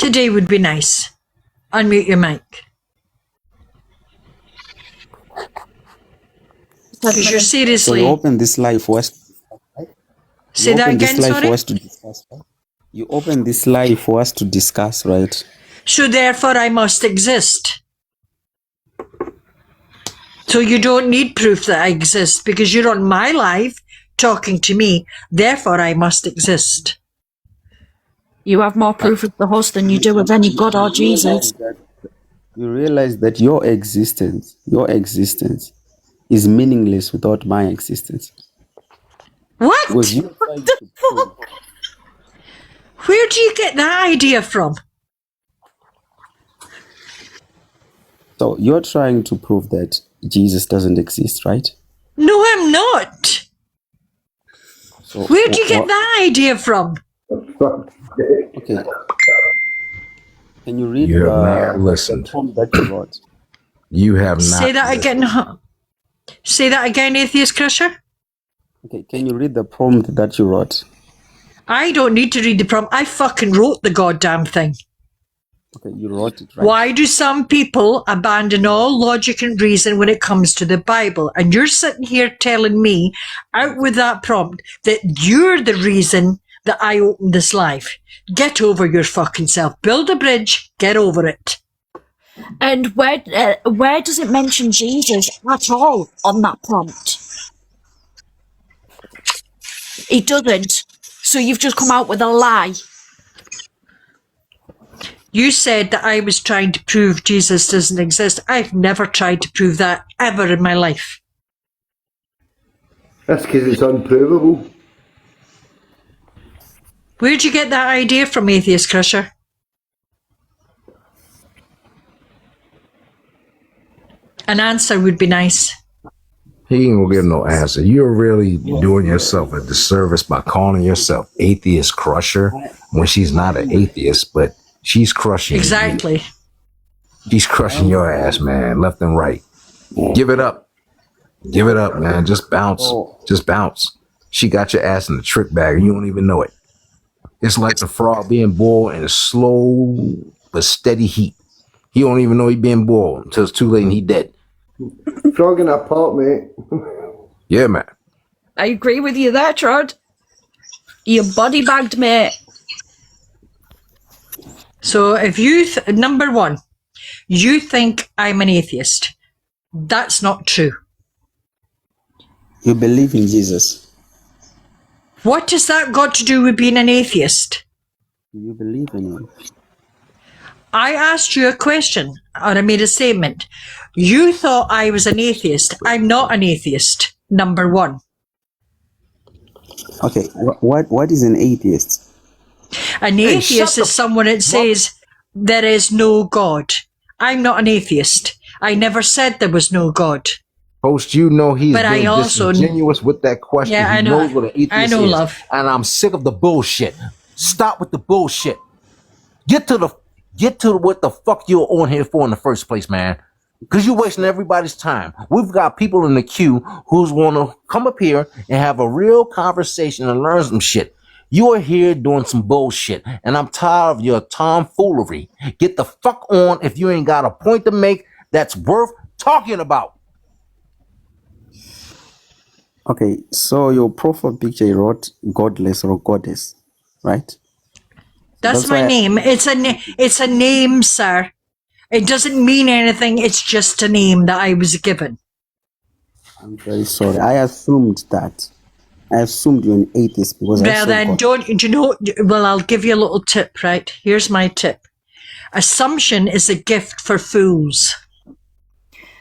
Today would be nice. Unmute your mic. Because you're So seriously... you open this live for us. Say that again, sorry? You open this live for us to discuss, right? So therefore I must exist. So you don't need proof that I exist because you're on my live talking to me. Therefore I must exist. You have more proof of the host than you do of any God or Jesus. You realize that your existence is meaningless without my existence. What? Was you What the fuck? Where do you get that idea from? So you're trying to prove that Jesus doesn't exist, right? No, I'm not. So where do you get that idea from? Okay. Can you read You have not listened. the poem that you wrote? You have not Say that listened. again. Say that again, Atheist Crusher. Okay, can you read the poem that you wrote? I don't need to read the prompt. I fucking wrote the goddamn thing. Okay, you wrote it, right? Why do some people abandon all logic and reason when it comes to the Bible? And you're sitting here telling me, out with that prompt, that you're the reason that I opened this live. Get over your fucking self. Build a bridge. Get over it. And where does it mention Jesus at all on that prompt? It doesn't. So you've just come out with a lie. You said that I was trying to prove Jesus doesn't exist. I've never tried to prove that ever in my life. That's because it's unprovable. Where'd you get that idea from, Atheist Crusher? An answer would be nice. He ain't gonna give no answer. You're really doing yourself a disservice by calling yourself Atheist Crusher when she's not an atheist, but she's crushing Exactly. you. She's crushing your ass, man, left and right. Give it up. Give it up, man. Just bounce. Just bounce. She got your ass in the trick bag and you don't even know it. It's like the frog being boiled in a slow but steady heat. He don't even know he being boiled until it's too late and he dead. Frog in a pot, mate. Yeah, man. I agree with you there, Trod. You body bagged, mate. So if you, number one, you think I'm an atheist. That's not true. You believe in Jesus. What has that got to do with being an atheist? You believe in him. I asked you a question, or I made a statement. You thought I was an atheist. I'm not an atheist, number one. Okay, what is an atheist? An atheist is someone that says there is no God. I'm not an atheist. I never said there was no God. Host, you know he's But I being also- disingenuous with that question. Yeah, he I know. knows what an atheist I know, is. love. And I'm sick of the bullshit. Stop with the bullshit. Get to what the fuck you're on here for in the first place, man. Because you're wasting everybody's time. We've got people in the queue who's want to come up here and have a real conversation and learn some shit. You are here doing some bullshit, and I'm tired of your tomfoolery. Get the fuck on if you ain't got a point to make that's worth talking about. Okay, so your profile picture you wrote godless or goddess, right? That's my why- name. It's a name, sir. It doesn't mean anything. It's just a name that I was given. I'm very sorry. I assumed that. I assumed you're an atheist because I Well, saw then, God. do you know? Well, I'll give you a little tip, right? Here's my tip. Assumption is a gift for fools.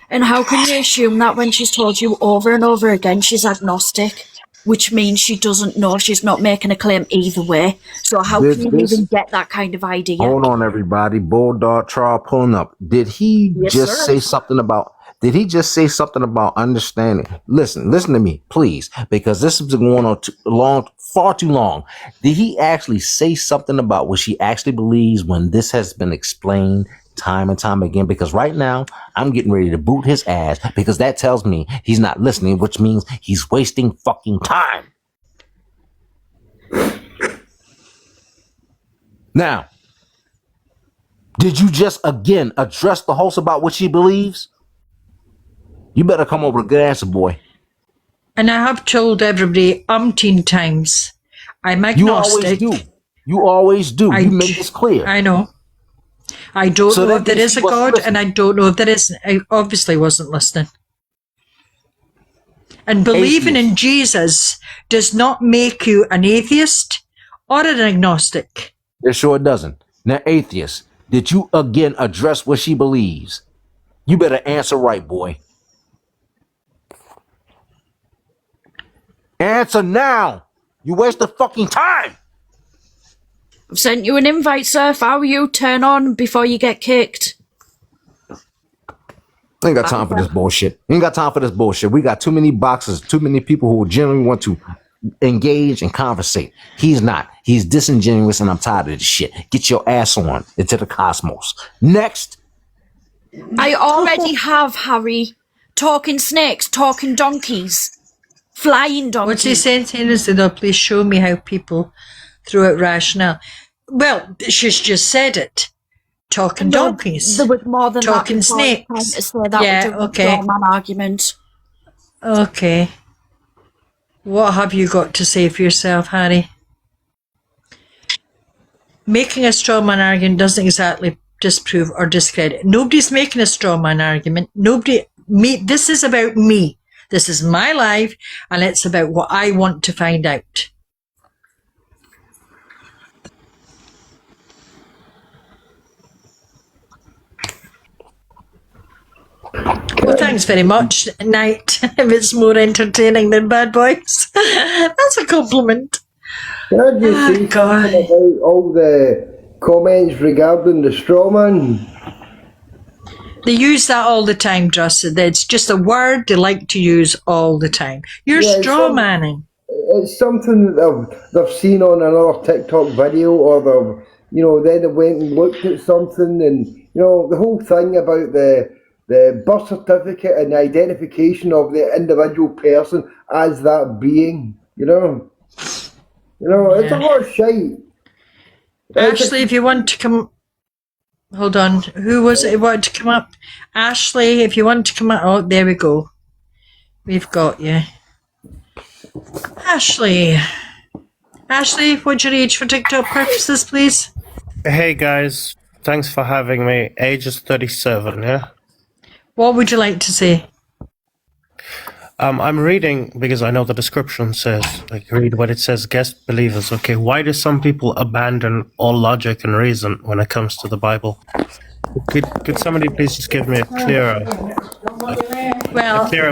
And how can you assume that when she's told you over and over again she's agnostic? Which means she doesn't know, she's not making a claim either way. So how This- can you this- even get that kind of idea? Hold on, everybody. Bulldog trial pulling up. Did he Yes, just sir. say something about? Did he just say something about understanding? Listen to me, please, because this has been going on far too long. Did he actually say something about what she actually believes when this has been explained time and time again? Because right now I'm getting ready to boot his ass because that tells me he's not listening, which means he's wasting fucking time. Now, Did you just again address the host about what she believes? You better come up with a good answer, boy. And I have told everybody umpteen times, I'm You always agnostic. do. You always do. I You make j- this clear. I know. I don't So know that if there means is a she wasn't God, and listening. I don't know if there isn't. I obviously wasn't listening. And believing in Atheist. Jesus does not make you an atheist or an agnostic. It sure doesn't. Now, atheist, did you again address what she believes? You better answer right, boy. Answer now. You wasted fucking time. I've sent you an invite, sir. How are you? Turn on before you get kicked. I ain't got time for this bullshit. Ain't got time for this bullshit. We got too many boxes, too many people who genuinely want to engage and conversate. He's not. He's disingenuous, and I'm tired of this shit. Get your ass on into the cosmos. Next. I already have, Harry. Talking snakes, talking donkeys, flying donkeys. What's he saying? Though, please show me how people throw out rationale. Well, she's just said it. Talking donkeys. There was more than Talking that. snakes. Trying to say that Yeah, was a okay. straw man argument. Okay. What have you got to say for yourself, Harry? Making a straw man argument doesn't exactly disprove or discredit. Nobody's making a straw man argument. This is about me. This is my life, and it's about what I want to find out. Well, thanks very much, Knight. If it's more entertaining than Bad Boys. That's a compliment. Can I just say God. something about all the comments regarding the straw man? They use that all the time, Druss. It's just a word they like to use all the time. You're Yeah, straw manning. It's something that they've seen on another TikTok video, or then they went and looked at something, and the whole thing about the birth certificate and identification of the individual person as that being. It's a lot of shite. Ashley, if you want to come... Hold on. Who was it who wanted to come up? Ashley, if you want to come up... Oh, there we go. We've got you. Ashley. Ashley, what's your age for TikTok purposes, please? Hey guys, thanks for having me. Age is 37, yeah? What would you like to say? I'm reading because I know the description says, read what it says, guest believers. Okay, why do some people abandon all logic and reason when it comes to the Bible? Could somebody please just give me a clearer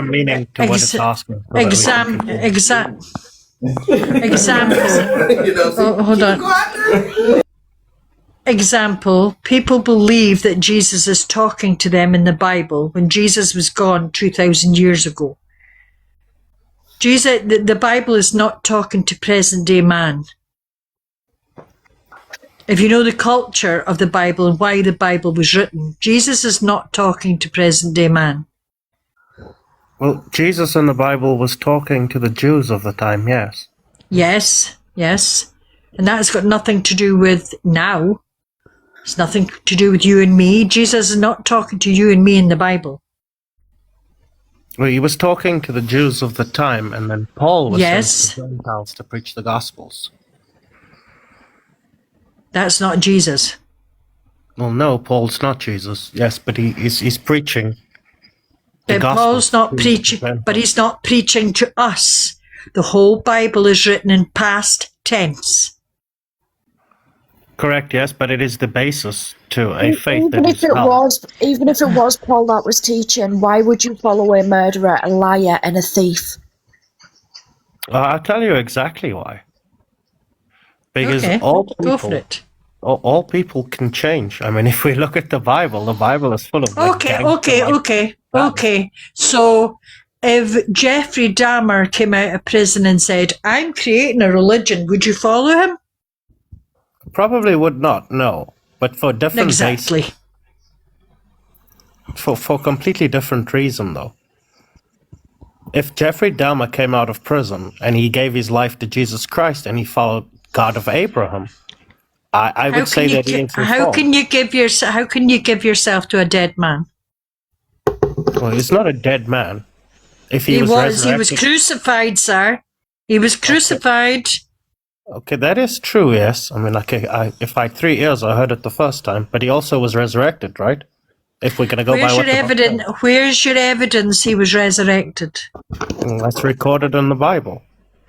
meaning to what it's asking? So that we can- Example. Oh, hold on. Example, people believe that Jesus is talking to them in the Bible when Jesus was gone 2,000 years ago. The Bible is not talking to present day man. If you know the culture of the Bible and why the Bible was written, Jesus is not talking to present day man. Well, Jesus in the Bible was talking to the Jews of the time, yes. Yes. And that's got nothing to do with now. It's nothing to do with you and me. Jesus is not talking to you and me in the Bible. Well, he was talking to the Jews of the time, and then Paul was Yes. sent to the Gentiles to preach the Gospels. That's not Jesus. Well, no, Paul's not Jesus. Yes, but he's preaching the But gospel. Paul's not preaching, but he's not preaching to us. The whole Bible is written in past tense. Correct, yes, but it is the basis to a faith that Even is if it held. was Paul that was teaching, why would you follow a murderer, a liar, and a thief? I'll tell you exactly why. Because Okay, all go for people, it. all people can change. I mean, if we look at the Bible is full of like, Okay. So if Jeffrey Dahmer came out of prison and said, I'm creating a religion, would you follow him? Probably would not, no. But for different Exactly. bases, for completely different reason, though. If Jeffrey Dahmer came out of prison and he gave his life to Jesus Christ and he followed God of Abraham, I would say that he is how can you give yourself to a dead man? Well, he's not a dead man. If he, He was resurrected, crucified, sir. He was crucified. okay, that is true. Yes, I mean, like, if I had 3 ears, I heard it the first time. But he also was resurrected, right? If we're gonna go by what the Bible says. Where's your evidence he was resurrected? That's recorded in the Bible.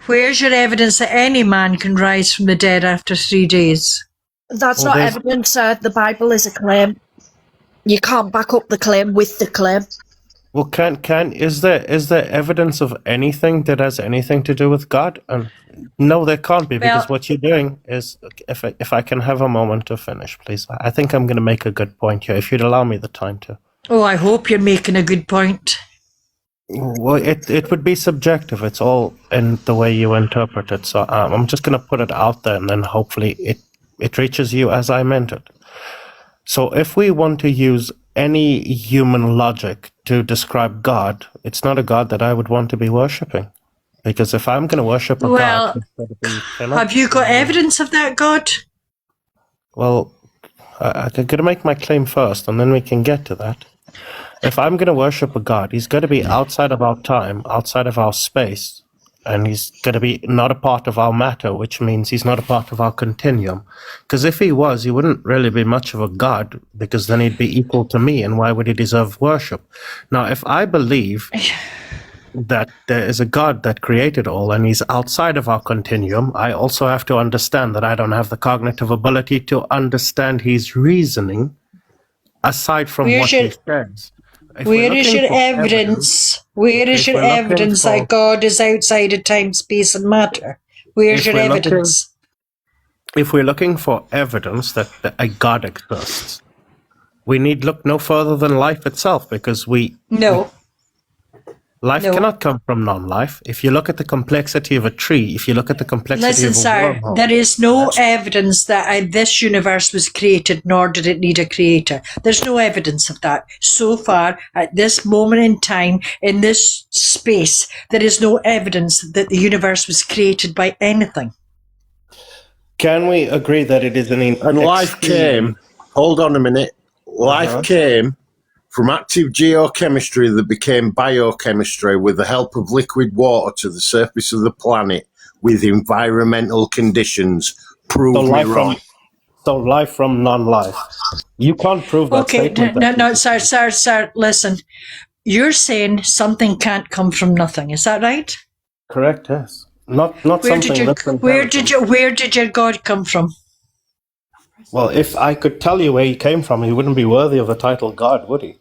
Where's your evidence that any man can rise from the dead after 3 days? That's Well, not there's- evidence, sir. The Bible is a claim. You can't back up the claim with the claim. Well, is there evidence of anything that has anything to do with God? No, there can't be, because Well- what you're doing is, if I can have a moment to finish, please. I think I'm going to make a good point here, if you'd allow me the time to. Oh, I hope you're making a good point. Well, it would be subjective. It's all in the way you interpret it. So I'm just going to put it out there, and then hopefully it reaches you as I meant it. So if we want to use any human logic to describe God, it's not a God that I would want to be worshipping. Because if I'm going to worship a Well, God, it's gotta be cannot Have you got evidence of that, God? Well, I'm going to make my claim first, and then we can get to that. If I'm going to worship a God, he's going to be outside of our time, outside of our space, and he's going to be not a part of our matter, which means he's not a part of our continuum. Because if he was, he wouldn't really be much of a God, because then he'd be equal to me, and why would he deserve worship? Now, if I believe that there is a God that created all and he's outside of our continuum, I also have to understand that I don't have the cognitive ability to understand his reasoning aside from Where's what your- he says. If we're Where is looking your for evidence? Where is if your we're looking evidence for- that God is outside of time, space, and matter? Where's If your we're looking- evidence? If we're looking for evidence that a God exists, we need look no further than life itself, because No. life No. cannot come from non-life. If you look at the complexity of a tree, if you look at the complexity Listen, of a sir, wormhole, there is no evidence that this universe was created, nor did it need a creator. There's no evidence of that. So far, at this moment in time, in this space, there is no evidence that the universe was created by anything. can we agree that it is an And life came, hold on a minute, life came from active geochemistry that became biochemistry with the help of liquid water to the surface of the planet with environmental conditions. Prove me wrong. So life from non-life. You can't prove that Okay, statement. no, sir, listen. You're saying something can't come from nothing. Is that right? Correct, yes. Not Where something did you, less than where did your God come from? Well, if I could tell you where he came from, he wouldn't be worthy of the title God, would he?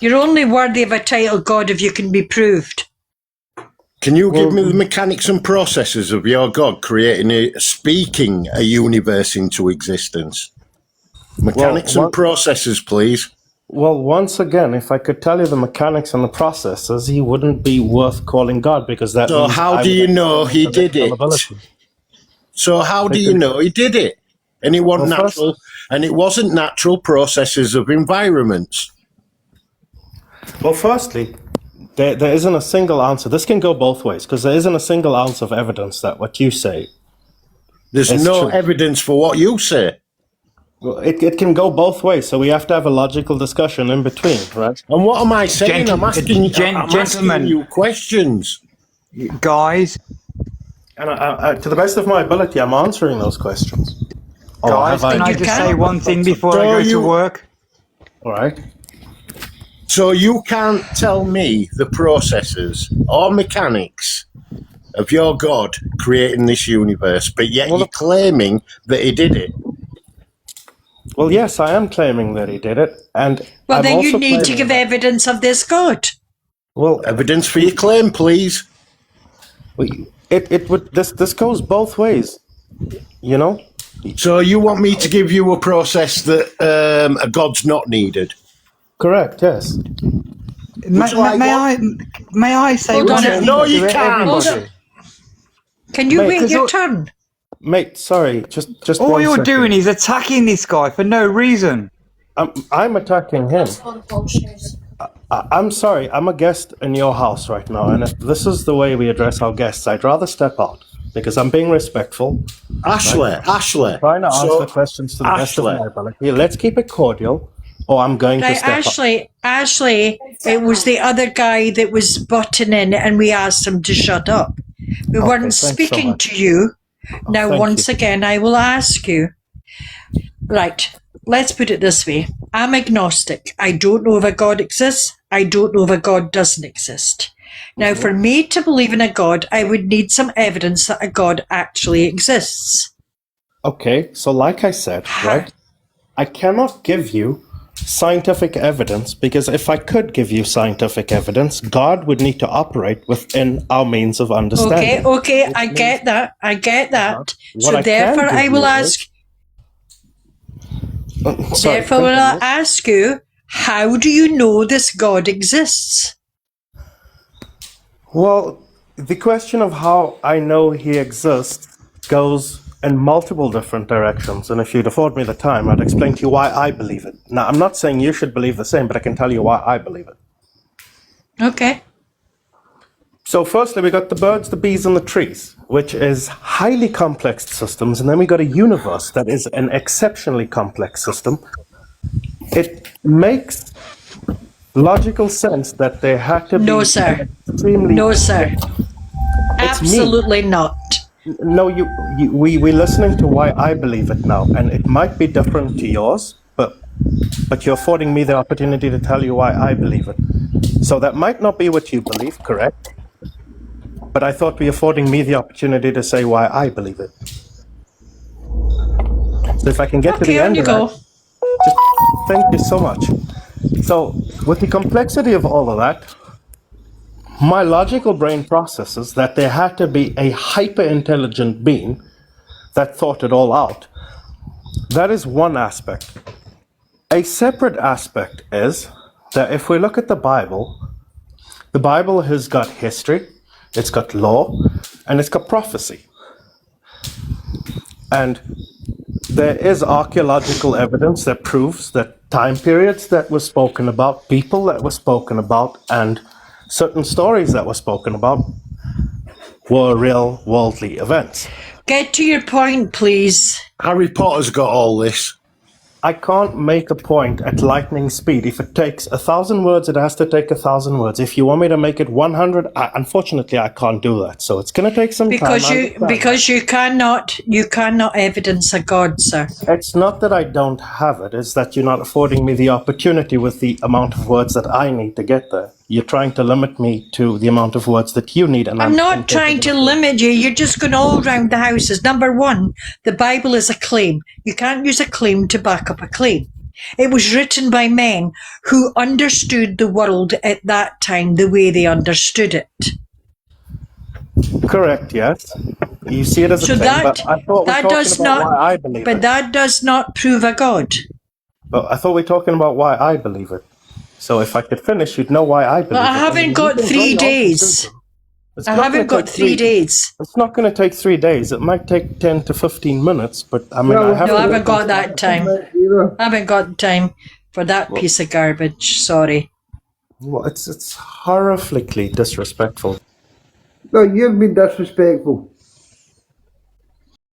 You're only worthy of a title God if you can be proved. Can you give me the mechanics and processes of your God speaking a universe into existence? Mechanics and processes, please. Well, once again, if I could tell you the mechanics and the processes, he wouldn't be worth calling God, because that So means how I do would you have know he did it? ability. So how do you know he did it? And it wasn't Well, first- natural, and it wasn't natural processes of environments. Well, firstly, there isn't a single answer. This can go both ways, because there isn't a single ounce of evidence that what you say. There's It's no true. evidence for what you say. Well, it can go both ways, so we have to have a logical discussion in between, right? And what am I saying? I'm asking Gentlemen. you questions. Guys, And to the best of my ability, I'm answering those questions. guys, can I You just can. say one thing before So I go to you- work? All right. So you can't tell me the processes or mechanics of your God creating this universe, but yet Well, you're claiming that he did it. Well, yes, I am claiming that he did it, and Well, I'm then you also need to claiming- give evidence of this God. Well, Evidence for your claim, please. it would this goes both ways, you know. So you want me to give you a process that a God's not needed? Correct. Yes. May, like may I say Hold one on. thing No, to you can't. Hold everybody? Can you Mate, wait 'cause your all- turn? Mate, sorry, just All one you're second. doing is attacking this guy for no reason. I'm attacking him. I'm sorry, I'm a guest in your house right now, and if this is the way we address our guests, I'd rather step out, because I'm being respectful. Ashley, Trying to so- answer questions to the best of Ashley. my ability. Let's keep it cordial, or I'm going to Right, step up. Ashley, it was the other guy that was butting in and we asked him to shut up. We weren't thanks so speaking much. to you. Now, thank once you. again, I will ask you. Right, let's put it this way. I'm agnostic. I don't know if a God exists. I don't know if a God doesn't exist. Now, for me to believe in a God, I would need some evidence that a God actually exists. Okay, so like I said, right, I cannot give you scientific evidence because if I could give you scientific evidence, God would need to operate within our means of understanding. Okay, I get that. I get that. What So I can therefore, give I will you ask. Sorry, Therefore, will I continue. ask you, how do you know this God exists? Well, the question of how I know he exists goes in multiple different directions, and if you'd afford me the time, I'd explain to you why I believe it. Now, I'm not saying you should believe the same, but I can tell you why I believe it. Okay. So firstly, we got the birds, the bees, and the trees, which is highly complex systems, and then we got a universe that is an exceptionally complex system. It makes logical sense that there had to be No, sir. extremely No, sir. It's me. Absolutely not. No, we're listening to why I believe it now, and it might be different to yours, but you're affording me the opportunity to tell you why I believe it. So that might not be what you believe, correct? But I thought you're affording me the opportunity to say why I believe it. So if I can get to Okay, the on end you of go. that, just thank you so much. So with the complexity of all of that, my logical brain processes that there had to be a hyper-intelligent being that thought it all out. That is one aspect. A separate aspect is that if we look at the Bible has got history, it's got law, and it's got prophecy. And there is archaeological evidence that proves that time periods that were spoken about, people that were spoken about, and certain stories that were spoken about were real worldly events. Get to your point, please. Harry Potter's got all this. I can't make a point at lightning speed. If it takes 1,000 words, it has to take 1,000 words. If you want me to make it 100, unfortunately, I can't do that. So it's going to take some Because time. I you understand. you cannot evidence a God, sir. It's not that I don't have it. It's that you're not affording me the opportunity with the amount of words that I need to get there. You're trying to limit me to the amount of words that you need. And I'm not trying to limit you. You're just going all round the houses. Number one, the Bible is a claim. You can't use a claim to back up a claim. It was written by men who understood the world at that time the way they understood it. Correct, yes. You see it as a So thing, but I thought we that were does talking about not, why I believe but it. that does not prove a God. But I thought we were talking about why I believe it. So if I could finish, you'd know why I believe Well, I it. haven't And got you can 3 enjoy your own days. conclusion. It's I not haven't gonna got take 3 days. It's not going to take 3 days. It might take 10 to 15 minutes, but I mean, No, I haven't. No, I haven't got that time. Either. I haven't got time for that piece of garbage. Sorry. Well, it's horrifically disrespectful. No, you've been disrespectful.